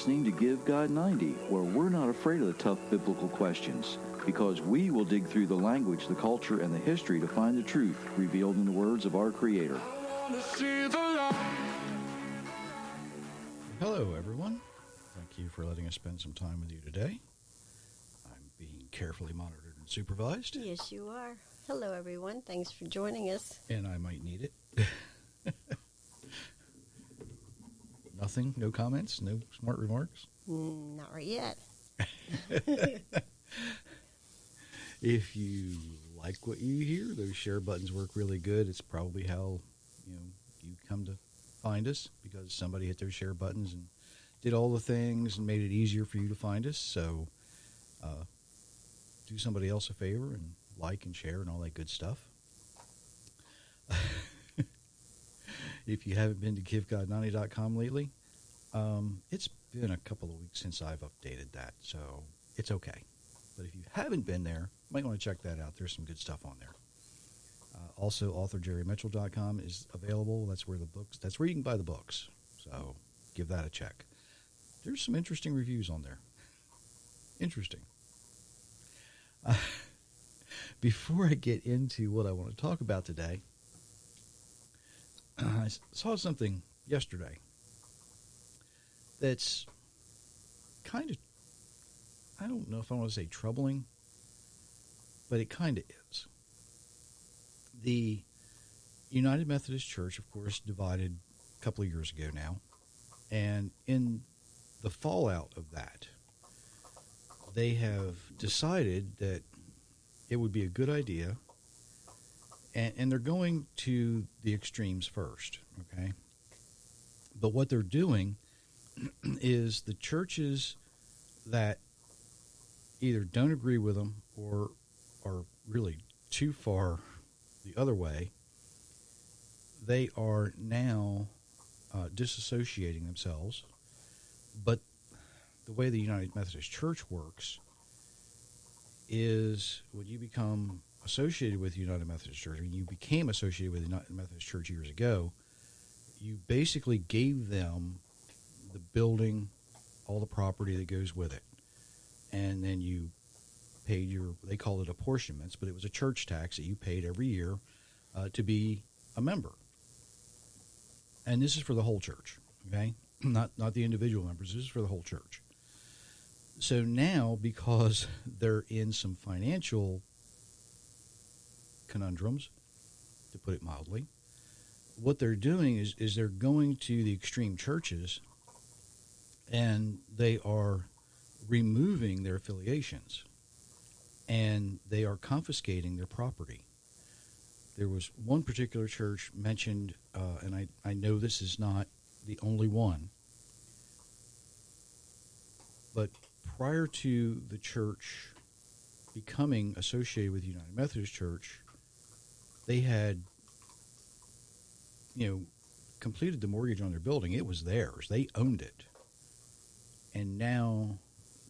listening to Give God 90, where we're not afraid of the tough biblical questions, because we will dig through the language, the culture, and the history to find the truth revealed in the words of our Creator. Hello, everyone. Thank you for letting us spend some time with you today. I'm being carefully monitored and supervised. Yes, you are. Hello, everyone. Thanks for joining us. And I might need it. Nothing? No comments? No smart remarks? Not right yet. If you like what you hear, those share buttons work really good. It's probably how you come to find us, because somebody hit those share buttons and did all the things and made it easier for you to find us. So do somebody else a favor and like and share and all that good stuff. If you haven't been to givegod90.com lately, it's been a couple of weeks since I've updated that, so it's okay. But if you haven't been there, you might want to check that out. There's some good stuff on there. Also, authorjerrymitchell.com is available. That's where you can buy the books. So give that a check. There's some interesting reviews on there. Interesting. Before I get into what I want to talk about today, I saw something yesterday that's kind of, I don't know if I want to say troubling, but it kind of is. The United Methodist Church, of course, divided a couple of years ago now, and in the fallout of that, they have decided that it would be a good idea, and they're going to the extremes first, okay? But what they're doing is the churches that either don't agree with them or are really too far the other way, they are now disassociating themselves. But the way the United Methodist Church works is when you become associated with the United Methodist Church, and you became associated with the United Methodist Church years ago, you basically gave them the building, all the property that goes with it. And then you paid they call it apportionments, but it was a church tax that you paid every year to be a member. And this is for the whole church, okay? Not the individual members. This is for the whole church. So now, because they're in some financial conundrums, to put it mildly, what they're doing is they're going to the extreme churches, and they are removing their affiliations, and they are confiscating their property. There was one particular church mentioned, and I know this is not the only one, but prior to the church becoming associated with the United Methodist Church, they had, completed the mortgage on their building. It was theirs. They owned it. And now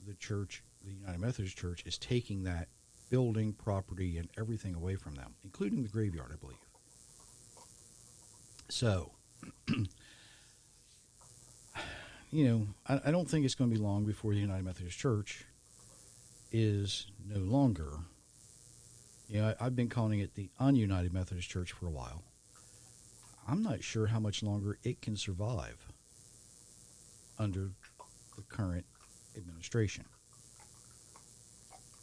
the church, the United Methodist Church, is taking that building, property, and everything away from them, including the graveyard, I believe. So, I don't think it's going to be long before the United Methodist Church is no longer, I've been calling it the ununited Methodist Church for a while. I'm not sure how much longer it can survive under the current administration.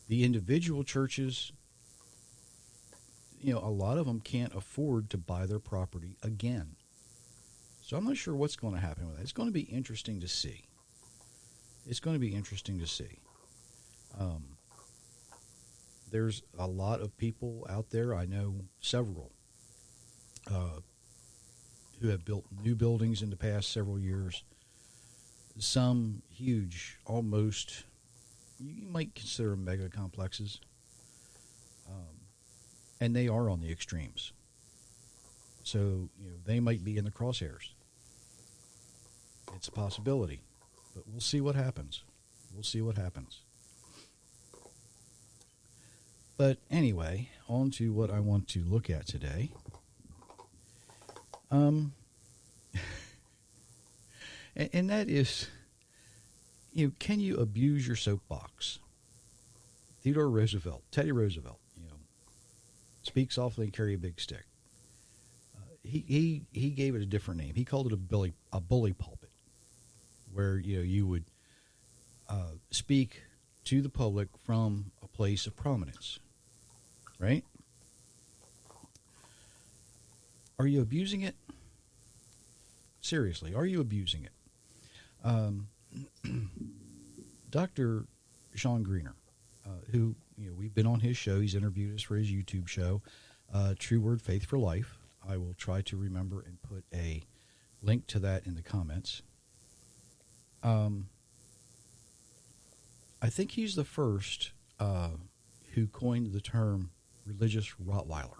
The individual churches, a lot of them can't afford to buy their property again. So I'm not sure what's going to happen with that. It's going to be interesting to see. There's a lot of people out there. I know several who have built new buildings in the past several years. Some huge, almost, you might consider them mega complexes. And they are on the extremes. So, they might be in the crosshairs. It's a possibility. But we'll see what happens. But anyway, on to what I want to look at today. And that is can you abuse your soapbox? Theodore Roosevelt, Teddy Roosevelt, speak softly and carry a big stick. He gave it a different name. He called it a bully pulpit, where you would speak to the public from a place of prominence, right? Are you abusing it? Seriously, are you abusing it? Dr. Sean Greener, who we've been on his show. He's interviewed us for his YouTube show, True Word Faith for Life. I will try to remember and put a link to that in the comments. I think he's the first who coined the term religious Rottweiler.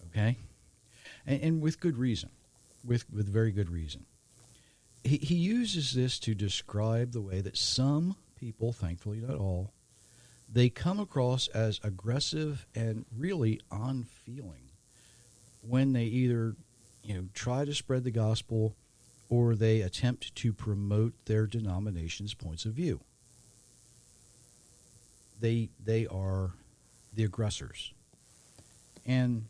Okay? And with good reason. With very good reason. He uses this to describe the way that some people, thankfully not all, they come across as aggressive and really unfeeling when they either try to spread the gospel or they attempt to promote their denomination's points of view. They are the aggressors. And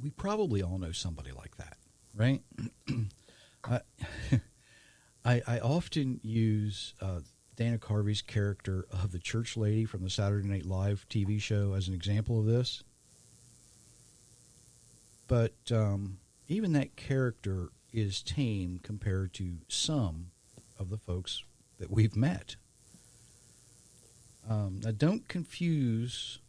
we probably all know somebody like that, right? I often use Dana Carvey's character of the church lady from the Saturday Night Live TV show as an example of this. But even that character is tame compared to some of the folks that we've met. Now, don't confuse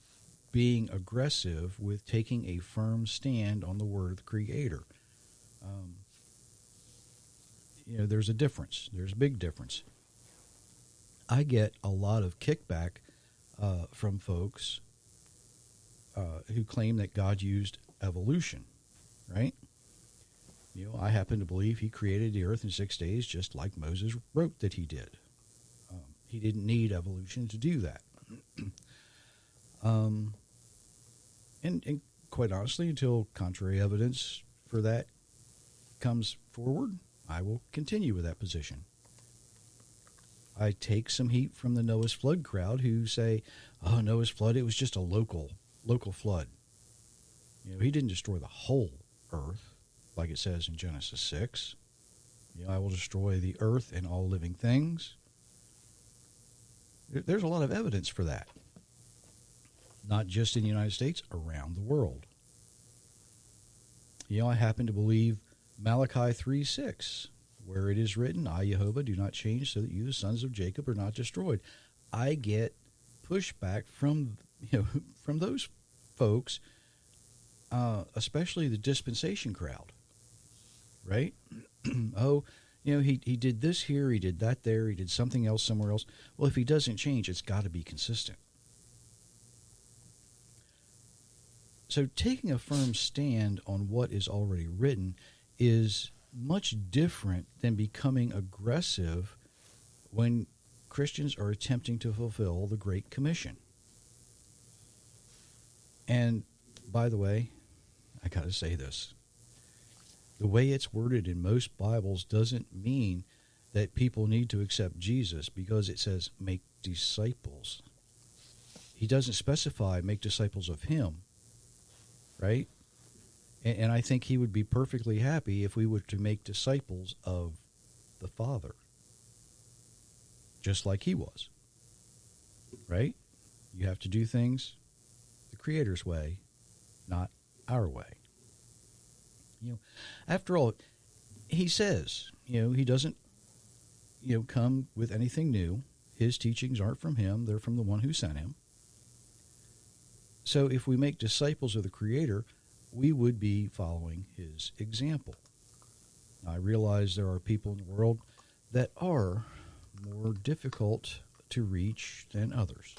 being aggressive with taking a firm stand on the word of the Creator. There's a difference. There's a big difference. I get a lot of kickback from folks who claim that God used evolution, right? I happen to believe he created the earth in 6 days, just like Moses wrote that he did. He didn't need evolution to do that. And quite honestly, until contrary evidence for that comes forward, I will continue with that position. I take some heat from the Noah's flood crowd who say, "Oh, Noah's flood, it was just a local flood. He didn't destroy the whole earth, like it says in Genesis 6. I will destroy the earth and all living things." There's a lot of evidence for that. Not just in the United States, around the world. I happen to believe Malachi 3:6, where it is written, "I, Jehovah, do not change, so that you, the sons of Jacob, are not destroyed." I get pushback from those folks, especially the dispensation crowd, right? He did this here, he did that there, he did something else somewhere else. Well, if he doesn't change, it's got to be consistent. So taking a firm stand on what is already written is much different than becoming aggressive when Christians are attempting to fulfill the Great Commission. And by the way, I got to say this. The way it's worded in most Bibles doesn't mean that people need to accept Jesus because it says make disciples. He doesn't specify make disciples of him, right? And I think he would be perfectly happy if we were to make disciples of the Father, just like he was, right? You have to do things the Creator's way, not our way. After all, he says, he doesn't, come with anything new. His teachings aren't from him. They're from the one who sent him. So if we make disciples of the Creator, we would be following his example. Now, I realize there are people in the world that are more difficult to reach than others.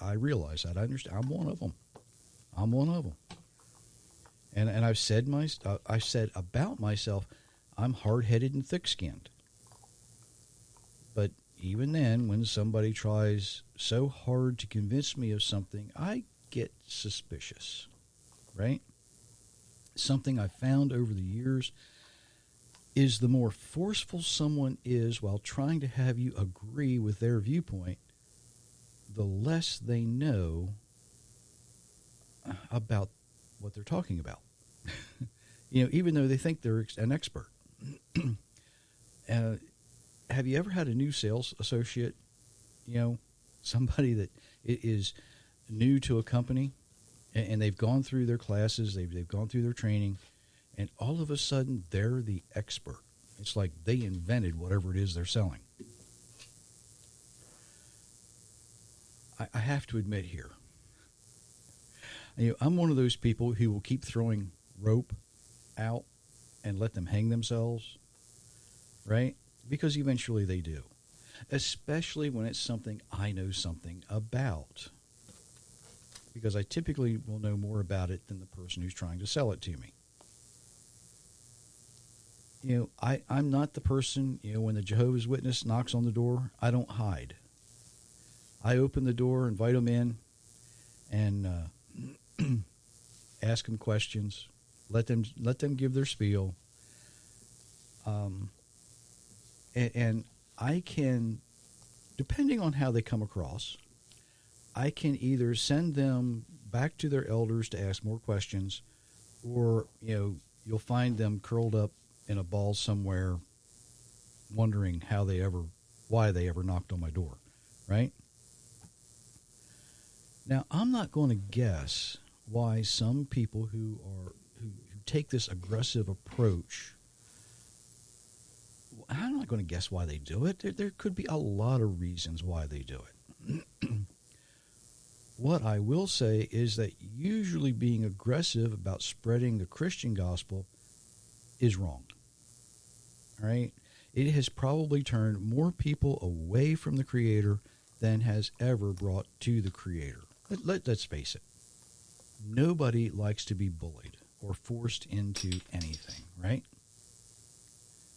I realize that. I understand. I'm one of them. And I've said about myself, I'm hard-headed and thick-skinned. But even then, when somebody tries so hard to convince me of something, I get suspicious, right? Something I found over the years, is the more forceful someone is while trying to have you agree with their viewpoint, the less they know about what they're talking about. Even though they think they're an expert. Have you ever had a new sales associate, somebody that is new to a company, and they've gone through their classes, they've gone through their training, and all of a sudden they're the expert. It's like they invented whatever it is they're selling. I have to admit here, I'm one of those people who will keep throwing rope out and let them hang themselves, right? Because eventually they do, especially when it's something I know something about, because I typically will know more about it than the person who's trying to sell it to me. I'm not the person, when the Jehovah's Witness knocks on the door, I don't hide. I open the door, invite them in, and ask them questions, let them give their spiel, and I can, depending on how they come across, I can either send them back to their elders to ask more questions, or you'll find them curled up in a ball somewhere, wondering why they ever knocked on my door, right? Now, I'm not going to guess why some people who take this aggressive approach, I'm not going to guess why they do it. There could be a lot of reasons why they do it. What I will say is that usually being aggressive about spreading the Christian gospel is wrong. All right? It has probably turned more people away from the Creator than has ever brought to the Creator. Let's face it. Nobody likes to be bullied or forced into anything, right?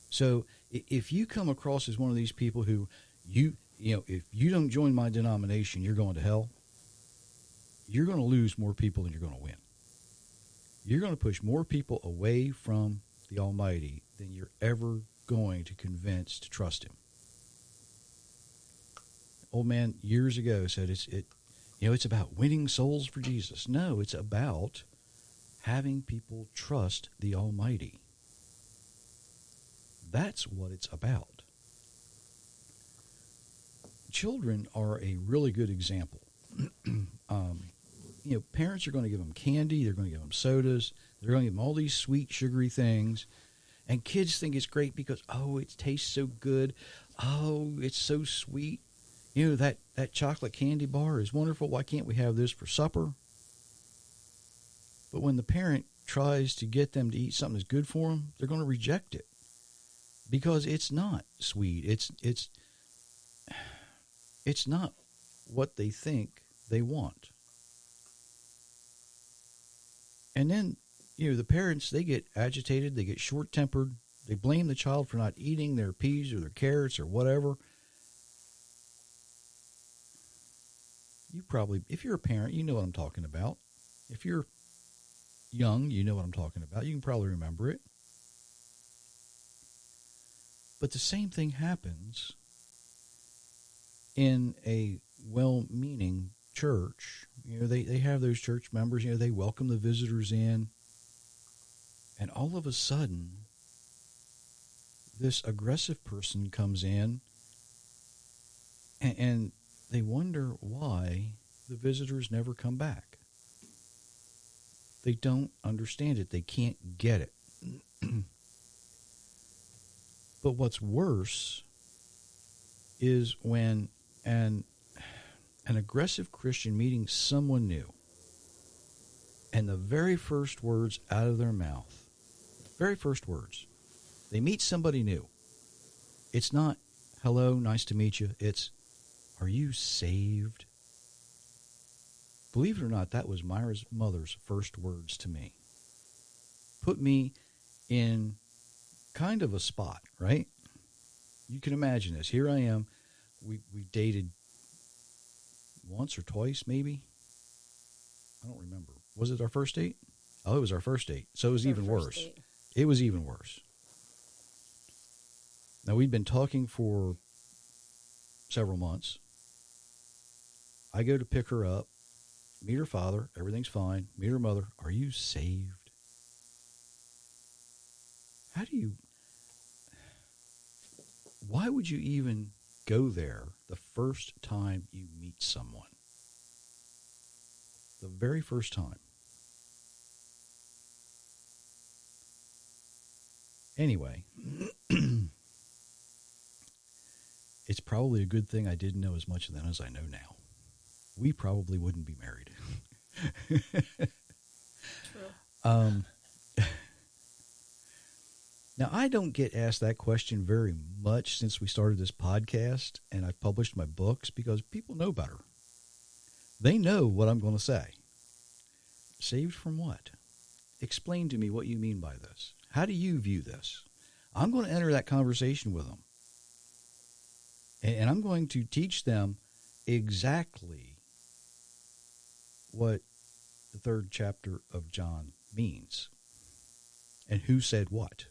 So if you come across as one of these people who, if you don't join my denomination, you're going to hell, you're going to lose more people than you're going to win. You're going to push more people away from the Almighty than you're ever going to convince to trust Him. Old man years ago said it's about winning souls for Jesus. No, it's about having people trust the Almighty. That's what it's about. Children are a really good example. Parents are going to give them candy. They're going to give them sodas. They're going to give them all these sweet, sugary things. And kids think it's great because, it tastes so good. Oh, it's so sweet. That chocolate candy bar is wonderful. Why can't we have this for supper? But when the parent tries to get them to eat something that's good for them, they're going to reject it because it's not sweet. It's not what they think they want. And then, the parents, they get agitated, they get short-tempered, they blame the child for not eating their peas or their carrots or whatever. You probably, if you're a parent, you know what I'm talking about. If you're young, you know what I'm talking about. You can probably remember it. But the same thing happens in a well-meaning church. They have those church members, they welcome the visitors in. And all of a sudden, this aggressive person comes in and they wonder why the visitors never come back. They don't understand it. They can't get it. But what's worse is when an aggressive Christian meeting someone new, and the very first words out of their mouth, they meet somebody new. It's not, hello, nice to meet you. It's, are you saved? Believe it or not, that was Myra's mother's first words to me. Put me in kind of a spot, right? You can imagine this. Here I am. We dated once or twice, maybe. I don't remember. Was it our first date? Oh, it was our first date. So it was even worse. It was even worse. Now, we've been talking for several months. I go to pick her up, meet her father, everything's fine. Meet her mother, are you saved? Why would you even go there the first time you meet someone? The very first time. Anyway, it's probably a good thing I didn't know as much then as I know now. We probably wouldn't be married. True. Now, I don't get asked that question very much since we started this podcast and I've published my books because people know better. They know what I'm going to say. Saved from what? Explain to me what you mean by this. How do you view this? I'm going to enter that conversation with them. And I'm going to teach them exactly what the 3rd chapter of John means and who said what.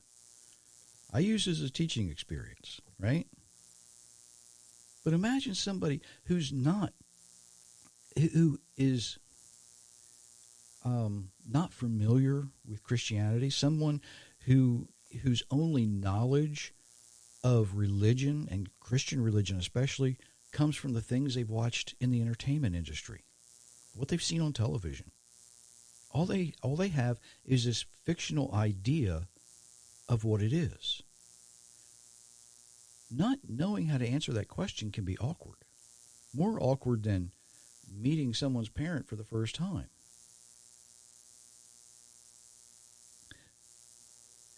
I use this as a teaching experience, right? But imagine somebody who is not familiar with Christianity, someone whose only knowledge of religion, and Christian religion especially, comes from the things they've watched in the entertainment industry, what they've seen on television. All they have is this fictional idea of what it is. Not knowing how to answer that question can be awkward. More awkward than meeting someone's parent for the first time.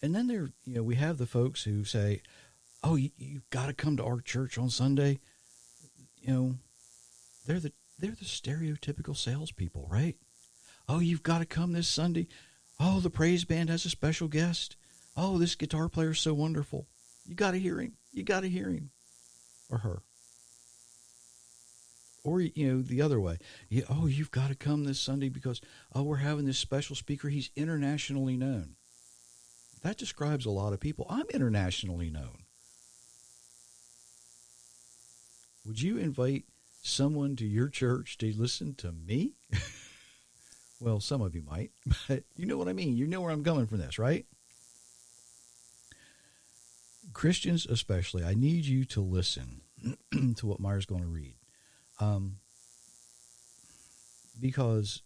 And then we have the folks who say, "Oh, you've got to come to our church on Sunday." They're the stereotypical salespeople, right? "Oh, you've got to come this Sunday. Oh, the praise band has a special guest. Oh, this guitar player is so wonderful. You got to hear him. You got to hear him," or her. Or the other way. "Oh, you've got to come this Sunday because we're having this special speaker. He's internationally known." That describes a lot of people. I'm internationally known. Would you invite someone to your church to listen to me? Well, some of you might, but you know what I mean. You know where I'm coming from this, right? Christians especially, I need you to listen to what Myra's going to read. Because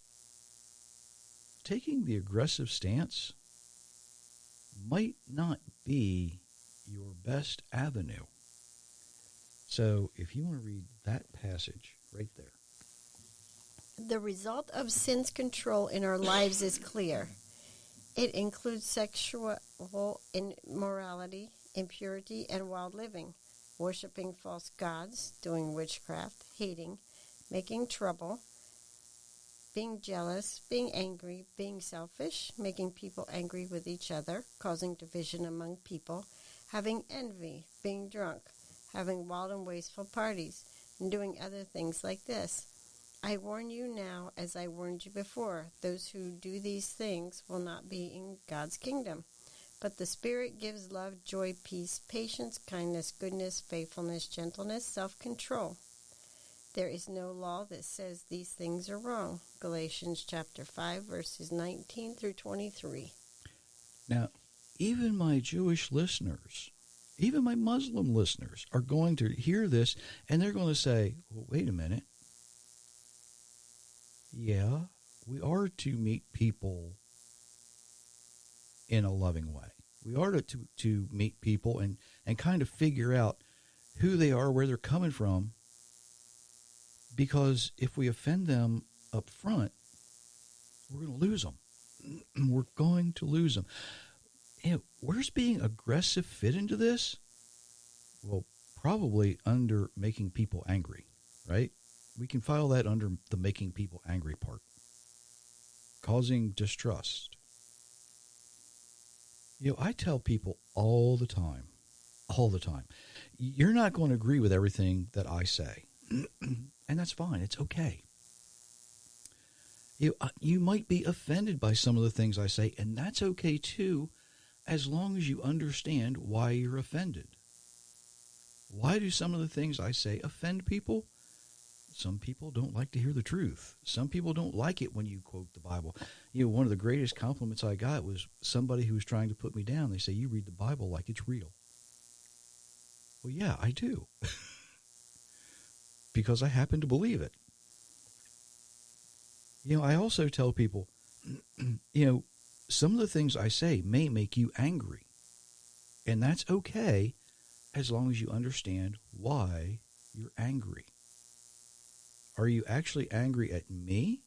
taking the aggressive stance might not be your best avenue. So if you want to read that passage right there. The result of sin's control in our lives is clear. It includes sexual immorality, impurity, and wild living, worshiping false gods, doing witchcraft, hating, making trouble, being jealous, being angry, being selfish, making people angry with each other, causing division among people, having envy, being drunk, having wild and wasteful parties, and doing other things like this. I warn you now, as I warned you before, those who do these things will not be in God's kingdom. But the Spirit gives love, joy, peace, patience, kindness, goodness, faithfulness, gentleness, self-control. There is no law that says these things are wrong. Galatians chapter 5, verses 19 through 23. Now, even my Jewish listeners, even my Muslim listeners are going to hear this and they're going to say, well, wait a minute. Yeah, we are to meet people in a loving way. We are to meet people and kind of figure out who they are, where they're coming from. Because if we offend them up front, we're going to lose them. We're going to lose them. Where's being aggressive fit into this? Well, probably under making people angry, right? We can file that under the making people angry part. Causing distrust. I tell people all the time, you're not going to agree with everything that I say. And that's fine. It's okay. You might be offended by some of the things I say, and that's okay too, as long as you understand why you're offended. Why do some of the things I say offend people? Some people don't like to hear the truth. Some people don't like it when you quote the Bible. One of the greatest compliments I got was somebody who was trying to put me down. They say, you read the Bible like it's real. Well, yeah, I do. Because I happen to believe it. I also tell people, some of the things I say may make you angry. And that's okay as long as you understand why you're angry. Are you actually angry at me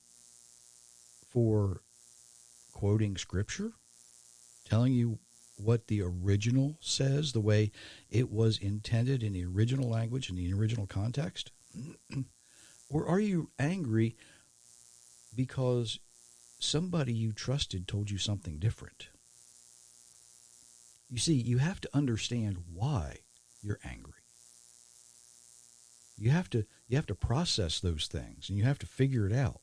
for quoting Scripture, telling you what the original says, the way it was intended in the original language, in the original context? Or are you angry because somebody you trusted told you something different? You see, you have to understand why you're angry. You have to process those things, and you have to figure it out.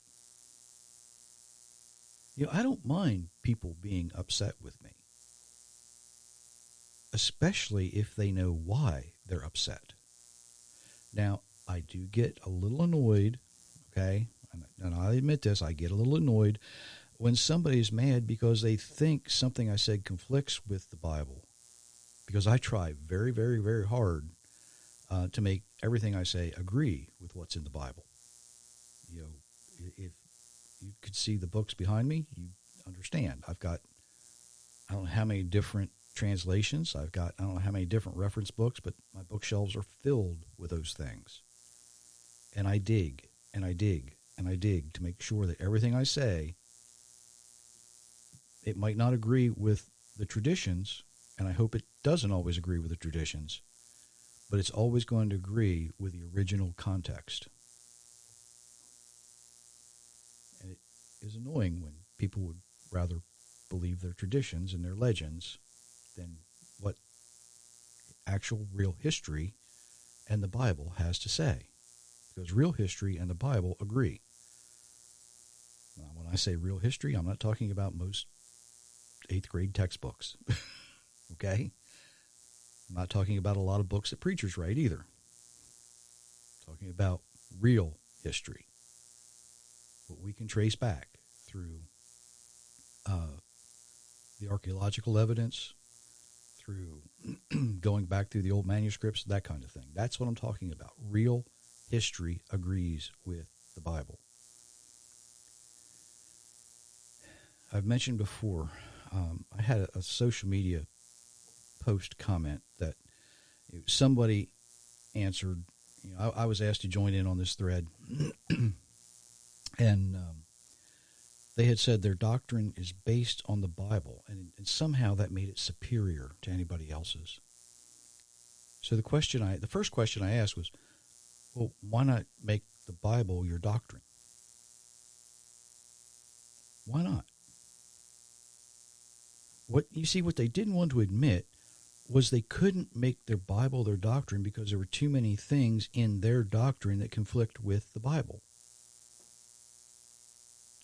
I don't mind people being upset with me, especially if they know why they're upset. Now, I do get a little annoyed, okay? And I admit this, I get a little annoyed when somebody is mad because they think something I said conflicts with the Bible. Because I try very, very, very hard to make everything I say agree with what's in the Bible. If you could see the books behind me, you understand. I've got, I don't know how many different translations. I don't know how many different reference books, but my bookshelves are filled with those things. And I dig, and I dig, and I dig to make sure that everything I say, it might not agree with the traditions, and I hope it doesn't always agree with the traditions, but it's always going to agree with the original context. And it is annoying when people would rather believe their traditions and their legends than what actual real history and the Bible has to say. Because real history and the Bible agree. Now, when I say real history, I'm not talking about most 8th grade textbooks. Okay? I'm not talking about a lot of books that preachers write either. I'm talking about real history. What we can trace back through the archaeological evidence, through going back through the old manuscripts, that kind of thing. That's what I'm talking about. Real history agrees with the Bible. I've mentioned before, I had a social media post comment that somebody answered. I was asked to join in on this thread, and they had said their doctrine is based on the Bible, and somehow that made it superior to anybody else's. So the first question I asked was, well, why not make the Bible your doctrine? Why not? What they didn't want to admit was they couldn't make their Bible their doctrine because there were too many things in their doctrine that conflict with the Bible.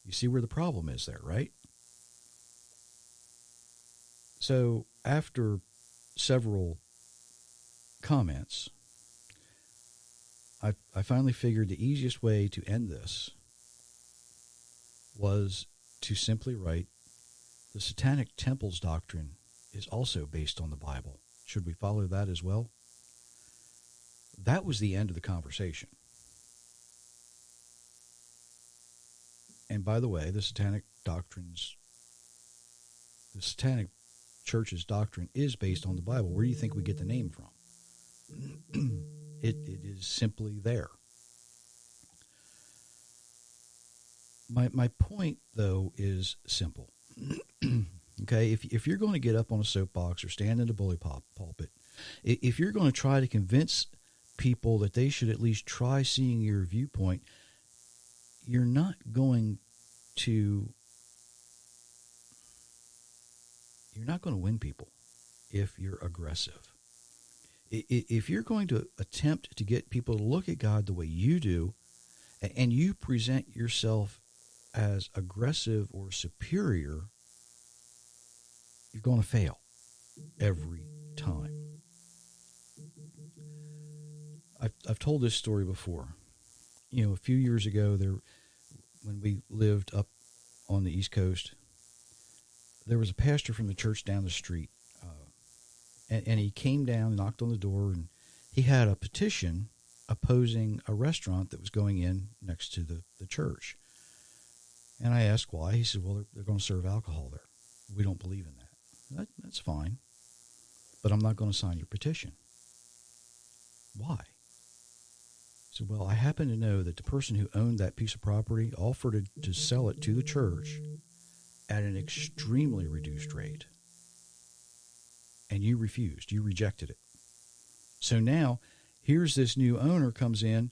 You see where the problem is there, right? So after several comments, I finally figured the easiest way to end this was to simply write, the Satanic Temple's doctrine is also based on the Bible. Should we follow that as well? That was the end of the conversation. And by the way, the Satanic Church's doctrine is based on the Bible. Where do you think we get the name from? It is simply there. My point, though, is simple. Okay, if you're going to get up on a soapbox or stand in a bully pulpit, if you're going to try to convince people that they should at least try seeing your viewpoint, you're not going to win people if you're aggressive. If you're going to attempt to get people to look at God the way you do, and you present yourself as aggressive or superior, you're going to fail every time. I've told this story before. A few years ago, when we lived up on the East Coast, there was a pastor from the church down the street, and he came down and knocked on the door, and he had a petition opposing a restaurant that was going in next to the church. And I asked why. He said, well, they're going to serve alcohol there. We don't believe in that. That's fine, but I'm not going to sign your petition. Why? I said, well, I happen to know that the person who owned that piece of property offered to sell it to the church at an extremely reduced rate. And you refused. You rejected it. So now, here's this new owner comes in.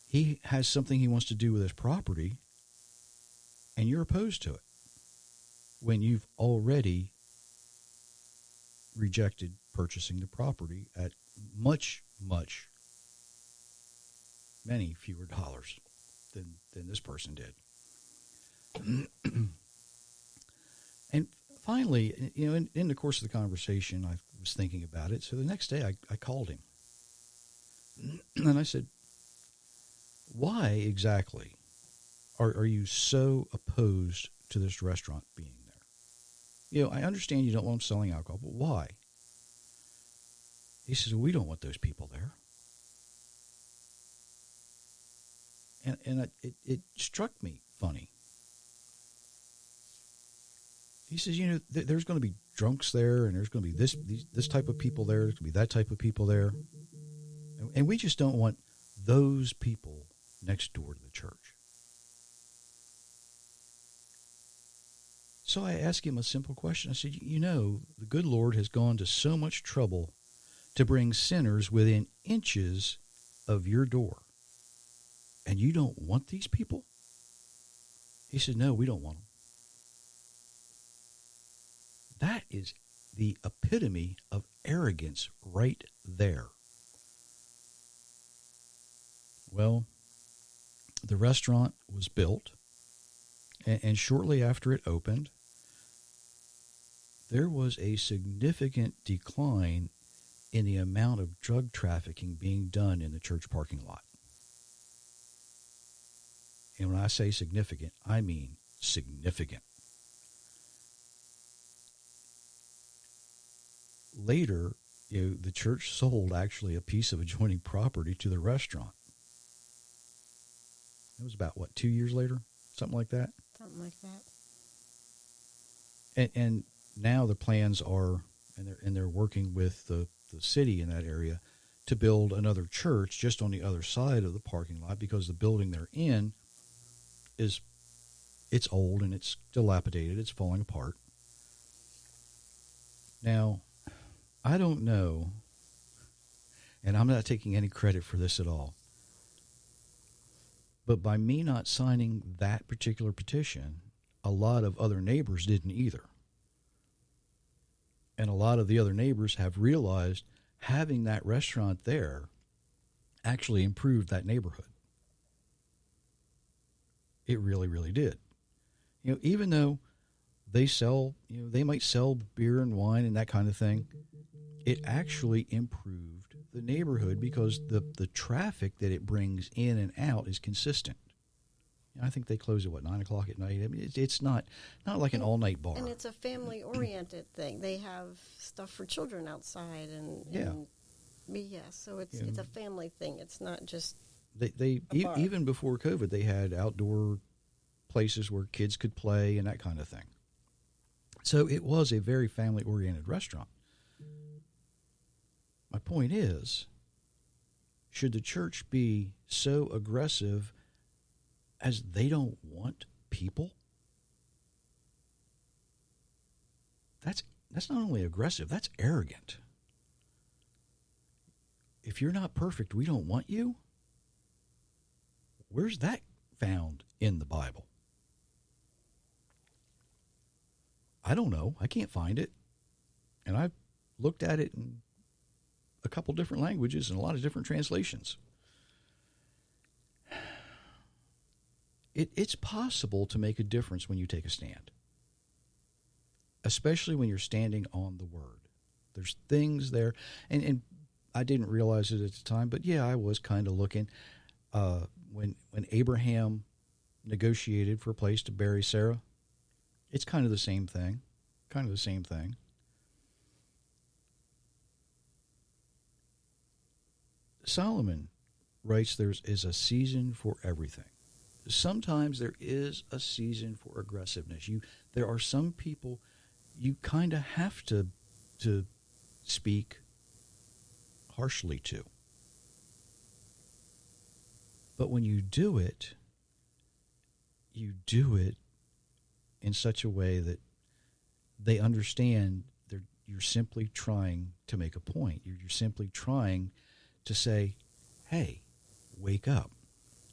He has something he wants to do with his property, and you're opposed to it when you've already rejected purchasing the property at many fewer dollars than this person did. And finally, in the course of the conversation, I was thinking about it. So the next day I called him. And I said, why exactly are you so opposed to this restaurant being there? I understand you don't want them selling alcohol, but why? He says, well, we don't want those people there. And it struck me funny. He says, there's going to be drunks there, and there's going to be this type of people there, there's going to be that type of people there. And we just don't want those people next door to the church. So I asked him a simple question. I said, the good Lord has gone to so much trouble to bring sinners within inches of your door. And you don't want these people? He said, no, we don't want them. That is the epitome of arrogance right there. Well, the restaurant was built, and shortly after it opened, there was a significant decline in the amount of drug trafficking being done in the church parking lot. And when I say significant, I mean significant. Later, the church sold actually a piece of adjoining property to the restaurant. It was about, 2 years later? Something like that? Something like that. And now the plans are, and they're working with the city in that area to build another church just on the other side of the parking lot, because the building they're in it's old and it's dilapidated. It's falling apart. Now, I don't know, and I'm not taking any credit for this at all, but by me not signing that particular petition, a lot of other neighbors didn't either. And a lot of the other neighbors have realized having that restaurant there actually improved that neighborhood. It really, really did. Even though they sell, they might sell beer and wine and that kind of thing, it actually improved the neighborhood because the traffic that it brings in and out is consistent. I think they close at 9 o'clock at night. I mean, it's not like an all-night bar. And it's a family-oriented thing. They have stuff for children outside, so it's a family thing. It's not just even before COVID, they had outdoor places where kids could play and that kind of thing. So it was a very family-oriented restaurant. My point is, should the church be so aggressive as they don't want people? That's not only aggressive, that's arrogant. If you're not perfect, we don't want you? Where's that found in the Bible? I don't know. I can't find it. And I've looked at it in a couple different languages and a lot of different translations. It's possible to make a difference when you take a stand, especially when you're standing on the Word. There's things there, and I didn't realize it at the time, but yeah, I was kind of looking. When Abraham negotiated for a place to bury Sarah, it's kind of the same thing. Kind of the same thing. Solomon writes there is a season for everything. Sometimes there is a season for aggressiveness. There are some people you kind of have to speak harshly to. But when you do it in such a way that they understand you're simply trying to make a point. You're simply trying to say, hey, wake up.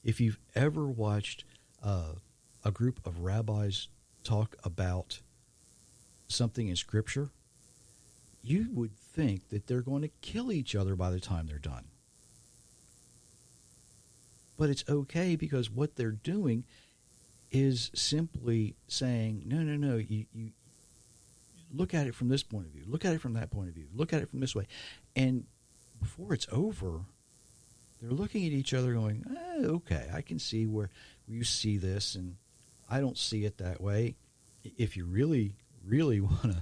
If you've ever watched a group of rabbis talk about something in Scripture, you would think that they're going to kill each other by the time they're done. But it's okay, because what they're doing is simply saying, no, you look at it from this point of view, look at it from that point of view, look at it from this way. And before it's over, they're looking at each other going, okay, I can see where you see this, and I don't see it that way. If you really, really want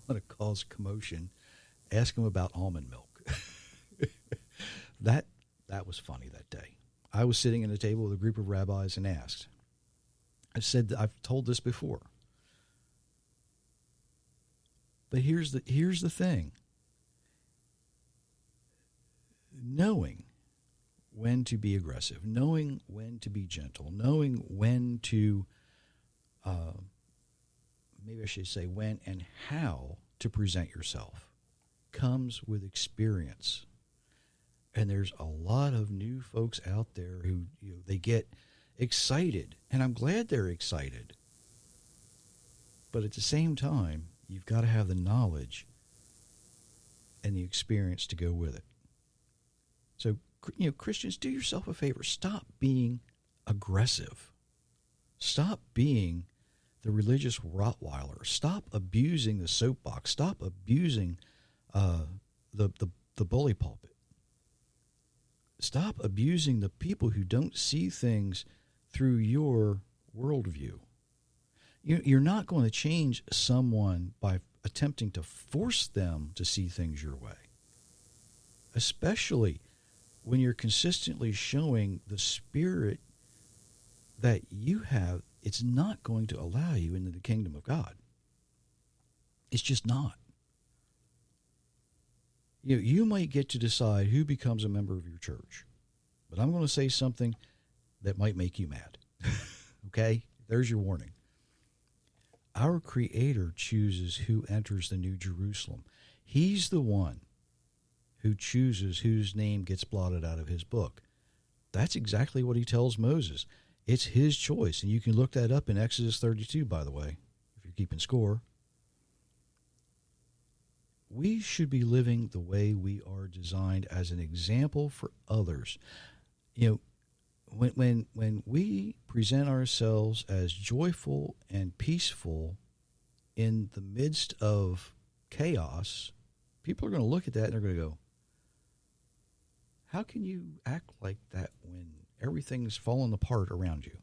to cause commotion, ask them about almond milk. That was funny that day. I was sitting at a table with a group of rabbis and asked. I said, I've told this before. But here's the thing. Knowing when to be aggressive, knowing when to be gentle, knowing when to, maybe I should say when and how to present yourself, comes with experience. And there's a lot of new folks out there who they get excited, and I'm glad they're excited. But at the same time, you've got to have the knowledge and the experience to go with it. So, Christians, do yourself a favor. Stop being aggressive. Stop being the religious Rottweiler. Stop abusing the soapbox. Stop abusing the bully pulpit. Stop abusing the people who don't see things through your worldview. You're not going to change someone by attempting to force them to see things your way, especially when you're consistently showing the spirit that you have. It's not going to allow you into the kingdom of God. It's just not. You might get to decide who becomes a member of your church, but I'm going to say something that might make you mad. Okay? There's your warning. Our Creator chooses who enters the New Jerusalem. He's the one who chooses whose name gets blotted out of his book. That's exactly what he tells Moses. It's his choice, and you can look that up in Exodus 32, by the way, if you're keeping score. We should be living the way we are designed as an example for others. When we present ourselves as joyful and peaceful in the midst of chaos, people are going to look at that and they're going to go, how can you act like that when everything's falling apart around you?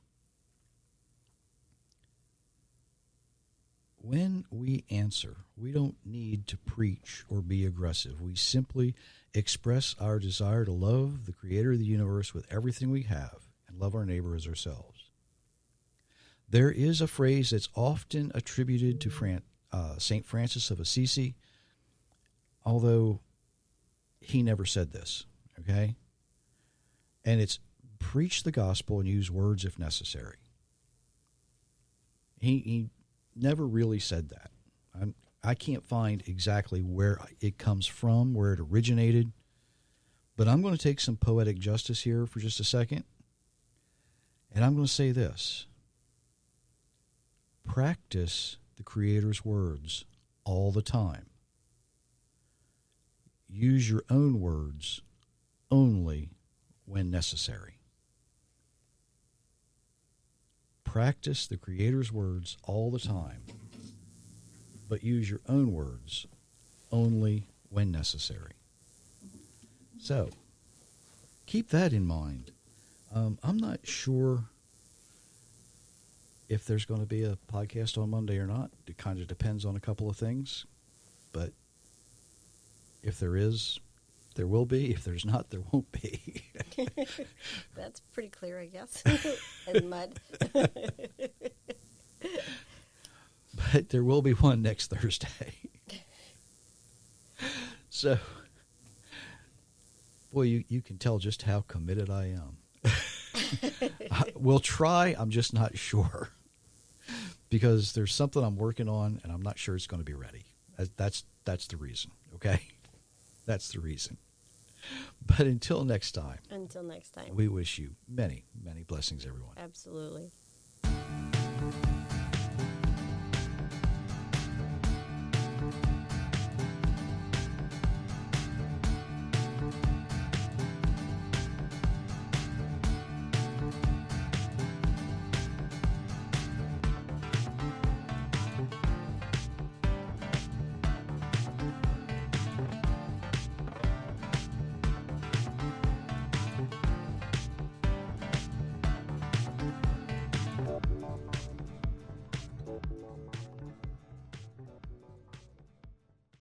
When we answer, we don't need to preach or be aggressive. We simply express our desire to love the Creator of the universe with everything we have and love our neighbor as ourselves. There is a phrase that's often attributed to St. Francis of Assisi, although he never said this, okay? And it's preach the gospel and use words if necessary. He never really said that. I can't find exactly where it comes from, where it originated, but I'm going to take some poetic justice here for just a second, and I'm going to say this. Practice the Creator's words all the time. Use your own words only when necessary. Practice the Creator's words all the time, but use your own words only when necessary. So keep that in mind. I'm not sure if there's going to be a podcast on Monday or not. It kind of depends on a couple of things. But if there is, there will be. If there's not, there won't be. That's pretty clear, I guess. And mud. But there will be one next Thursday. So, boy, you can tell just how committed I am. We'll try. I'm just not sure. Because there's something I'm working on, and I'm not sure it's going to be ready. That's the reason, okay? That's the reason. But until next time. Until next time. We wish you many, many blessings, everyone. Absolutely.